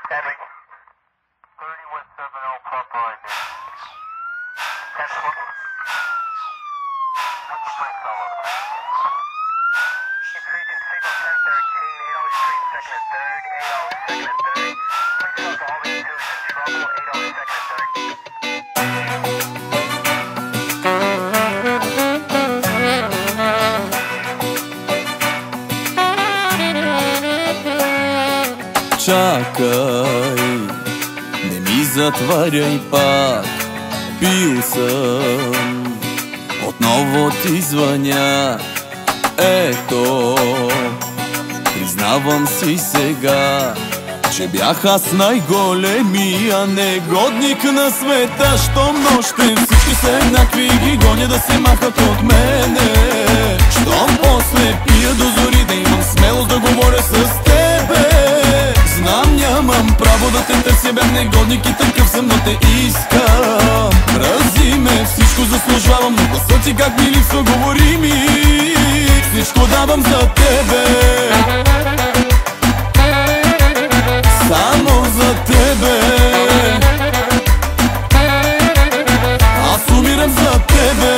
Henry, 30 West 70 Papa ID. 10 4. What's the place solo? Keep reaching signal 1013, 80 Street, 2nd and 3rd, 80 2nd and 3rd. Please talk to all the interiors in trouble, 80 2nd and 3rd. Чакай, не ми затваряй пак, пил съм, отново ти звъня. Ето, признавам си сега, че бях аз най-големия негодник на света. Щом нощем всички са еднакви и ги гоня да се махат от мене. Щом после пия до зори, да имам смелост да говоря с тебе. Знам, нямам право да те търся, бях негодник и такъв съм, но те искам. Мрази ме, всичко заслужавам, но гласът си как ми липсва, говори ми. Всичко давам за тебе, само за тебе. Аз умирам за тебе,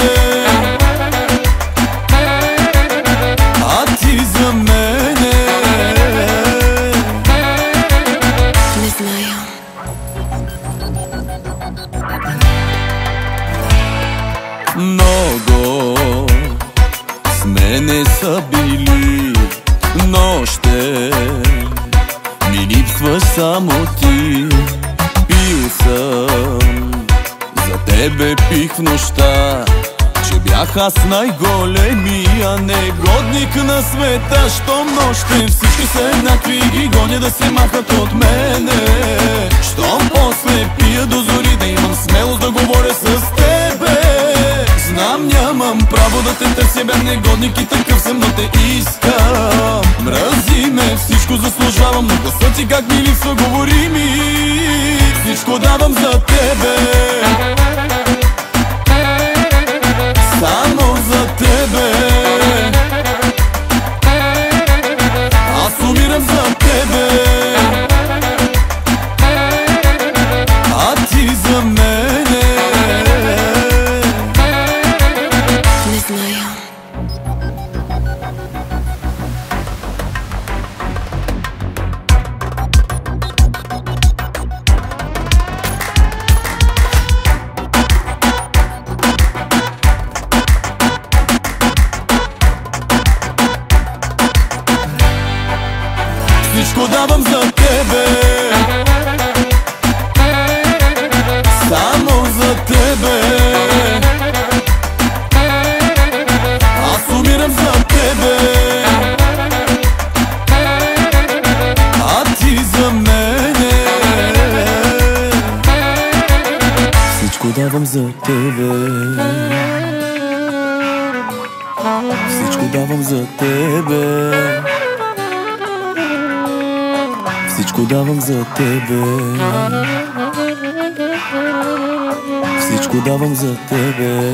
а ти за мене. Не зная. Много с мене са били, но ще ми липсваш само ти. Пил съм, за тебе пих в нощта, че бях аз най-големия негодник на света. Щом нощем всички са еднакви и ги гоня да се махат от мене. Щом после пия до зори, да имам смелост да говоря с тебе. Знам, нямам право да те търся, бях негодник и такъв съм, но те искам. Мрази ме, всичко заслужавам, но гласът си как ми липсва, говори ми. Всичко давам за тебе, само за тебе. Аз умирам за тебе, а ти за мене. Не зная. Всичко давам за тебе, само за тебе. Аз умирам за тебе, а ти за мене. Всичко давам за тебе, всичко давам за тебе. Всичко давам за тебе, всичко давам за тебе.